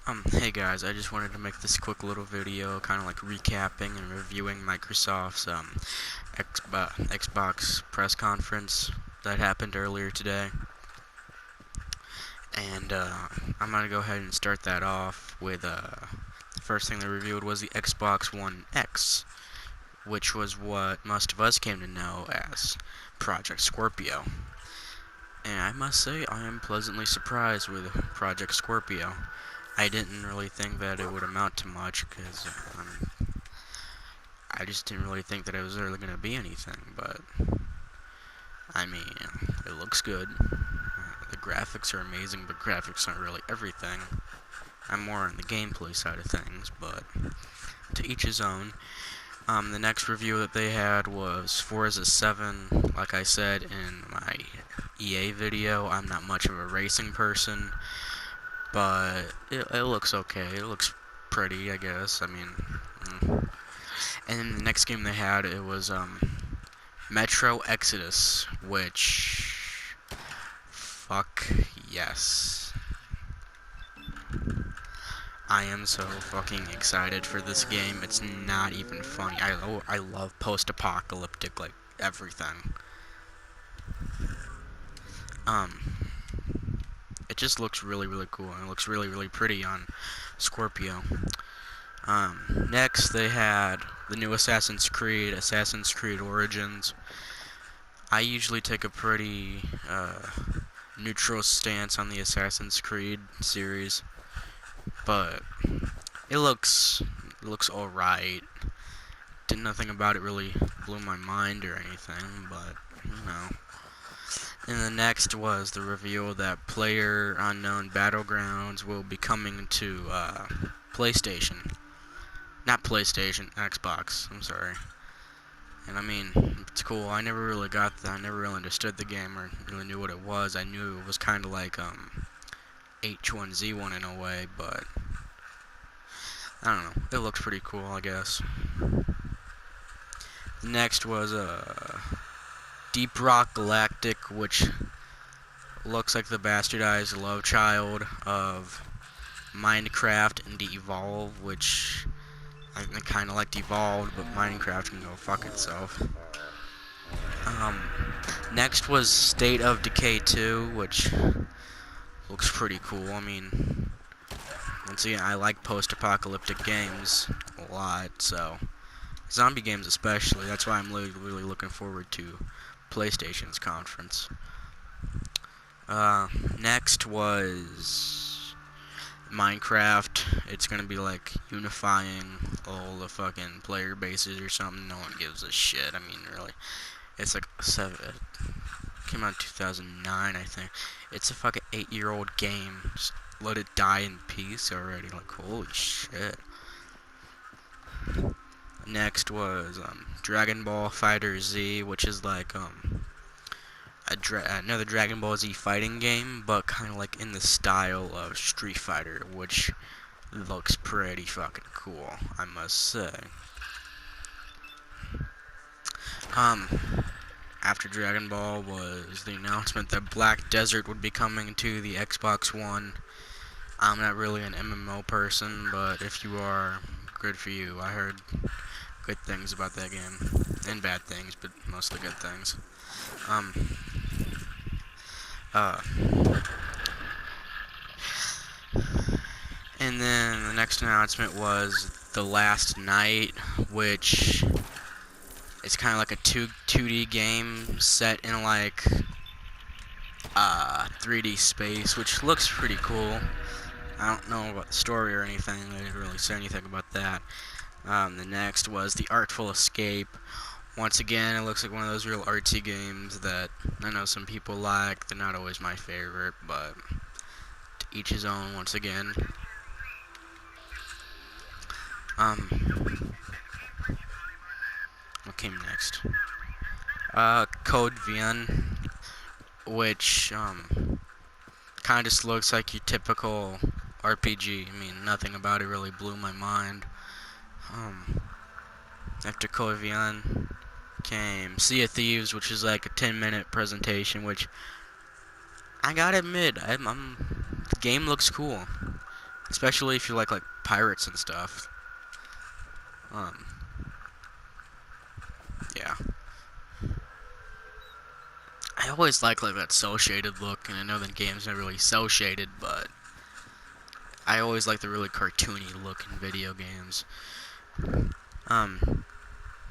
Hey guys, I just wanted to make this quick little video, kind of like recapping and reviewing Microsoft's Xbox press conference that happened earlier today. And I'm gonna go ahead and start that off with the first thing they revealed was the Xbox One X, which was what most of us came to know as Project Scorpio. And I must say, I am pleasantly surprised with Project Scorpio. I didn't really think that it would amount to much, because I just didn't really think that it was really going to be anything, but, I mean, it looks good. The graphics are amazing, but graphics aren't really everything. I'm more on the gameplay side of things, but to each his own. The next review that they had was Forza 7. Like I said in my EA video, I'm not much of a racing person, but it looks okay. It looks pretty, I guess. I mean, and then the next game they had, it was Metro Exodus, which, fuck yes. I am so fucking excited for this game. It's not even funny. I love post-apocalyptic, like, everything. Um, it just looks really, really cool, and it looks really, really pretty on Scorpio. Next they had the new Assassin's Creed Origins. I usually take a pretty, neutral stance on the Assassin's Creed series, but it looks alright. Nothing about it really blew my mind or anything, but, you know. And the next was the reveal that PlayerUnknown Battlegrounds will be coming to, PlayStation. Not PlayStation, Xbox, I'm sorry. And I mean, it's cool. I never really got that. I never really understood the game or really knew what it was. I knew it was kind of like, H1Z1 in a way, but I don't know. It looks pretty cool, I guess. The next was, Deep Rock Galactic, which looks like the bastardized love child of Minecraft and Evolve, which I kind of liked Evolved, but Minecraft can go fuck itself. Next was State of Decay 2, which looks pretty cool. I mean, once again, I like post-apocalyptic games a lot, so zombie games especially. That's why I'm really looking forward to PlayStation's conference. Next was Minecraft. It's gonna be like unifying all the fucking player bases or something. No one gives a shit. I mean, really, it's like it came out in 2009, I think. It's a fucking 8-year-old game. Just let it die in peace already. Like, holy shit. Next was Dragon Ball Fighter Z, which is like another Dragon Ball Z fighting game, but kind of like in the style of Street Fighter, which looks pretty fucking cool, I must say. After Dragon Ball was the announcement that Black Desert would be coming to the Xbox One. I'm not really an MMO person, but if you are, good for you. I heard good things about that game, and bad things, but mostly good things. Uh, and then the next announcement was The Last Night, which is kind of like a 2D game set in like 3D space, which looks pretty cool. I don't know about the story or anything. They didn't really say anything about that. The next was The Artful Escape. Once again, it looks like one of those real artsy games that I know some people like. They're not always my favorite, but to each his own, once again. What came next? Code Vein, which, kind of just looks like your typical RPG. I mean, nothing about it really blew my mind. After Code Vein came Sea of Thieves, which is like a 10-minute presentation, which I gotta admit, the game looks cool. especially if you like pirates and stuff. Um, yeah. I always like that cel shaded look, and I know the game's not really cel shaded, but I always like the really cartoony look in video games. Um,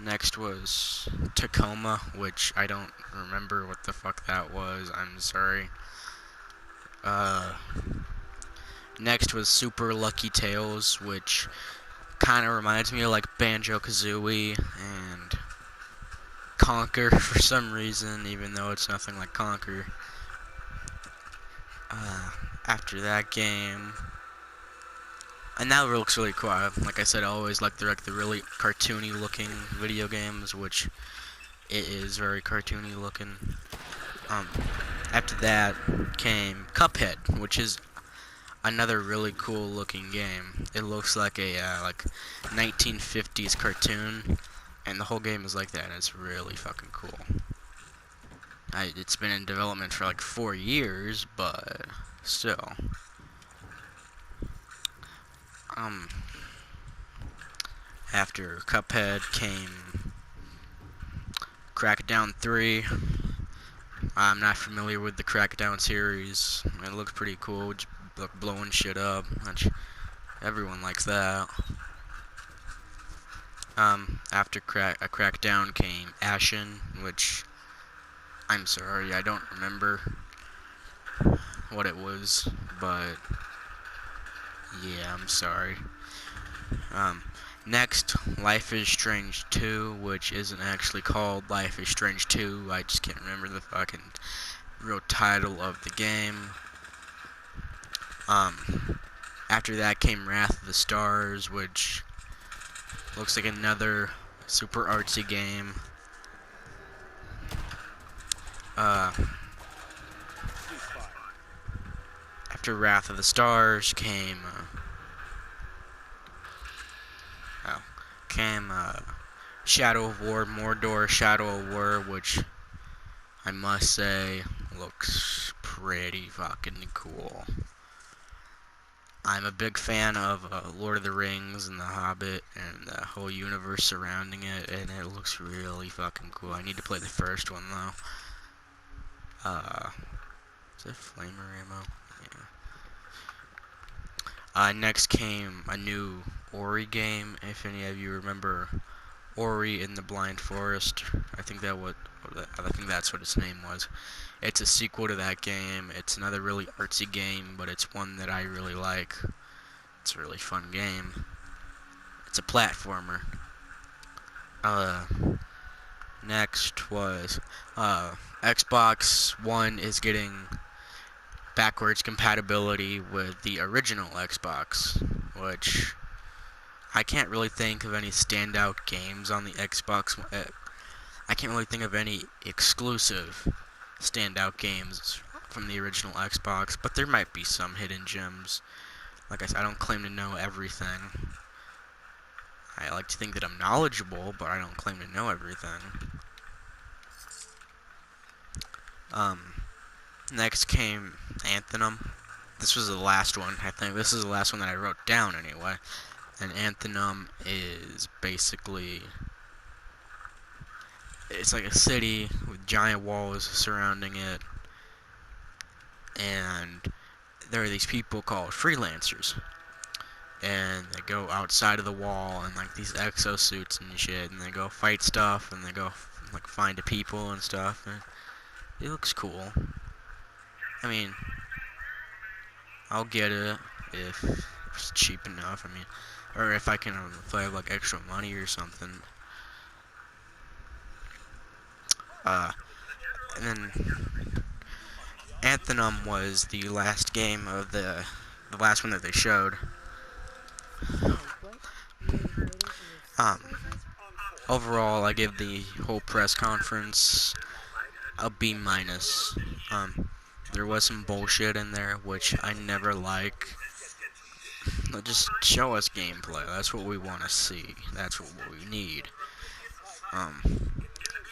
Next was Tacoma, which I don't remember what the fuck that was. I'm sorry. Next was Super Lucky Tales, which kind of reminds me of like Banjo-Kazooie and Conquer for some reason, even though it's nothing like Conquer. After that game, and that looks really cool. Like I said, I always like the really cartoony looking video games, which it is very cartoony looking. After that came Cuphead, which is another really cool looking game. It looks like a 1950s cartoon, and the whole game is like that, and it's really fucking cool. It's been in development for like 4 years, but still. After Cuphead came Crackdown 3. I'm not familiar with the Crackdown series. It looks pretty cool, just blowing shit up, which everyone likes that. After Crackdown came Ashen, which I'm sorry, I don't remember what it was, but yeah, I'm sorry. Next, Life is Strange 2, which isn't actually called Life is Strange 2. I just can't remember the fucking real title of the game. After that came Wrath of the Stars, which looks like another super artsy game. After Wrath of the Stars came Shadow of War, Mordor Shadow of War, which I must say looks pretty fucking cool. I'm a big fan of Lord of the Rings and The Hobbit and the whole universe surrounding it, and it looks really fucking cool. I need to play the first one though. Is it Flamer Ammo? Yeah. Next came a new Ori game. If any of you remember Ori in the Blind Forest, I think that's what its name was. It's a sequel to that game. It's another really artsy game, but it's one that I really like. It's a really fun game. It's a platformer. Next was Xbox One is getting backwards compatibility with the original Xbox, which I can't really think of any standout games on the Xbox. I can't really think of any exclusive standout games from the original Xbox, but there might be some hidden gems. Like I said, I don't claim to know everything. I like to think that I'm knowledgeable, but I don't claim to know everything. Next came Anthem. This was the last one, I think. This is the last one that I wrote down, anyway. And Anthem is basically... it's like a city with giant walls surrounding it. And there are these people called freelancers. And they go outside of the wall in like these exosuits and shit, and they go fight stuff, and they go like find the people and stuff. And it looks cool. I mean, I'll get it if it's cheap enough. I mean, or if I have like extra money or something. And then Anthem was the last game of the last one that they showed. Overall, I give the whole press conference a B-. There was some bullshit in there, which I never like. Just show us gameplay. That's what we want to see. That's what we need.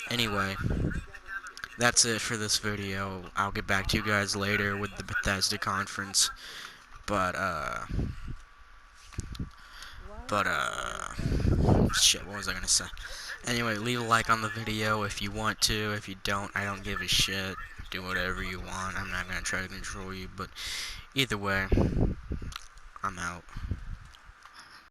Anyway, that's it for this video. I'll get back to you guys later with the Bethesda conference. But, But, shit, what was I gonna say? Anyway, leave a like on the video if you want to. If you don't, I don't give a shit. Do whatever you want. I'm not gonna try to control you, but either way, I'm out.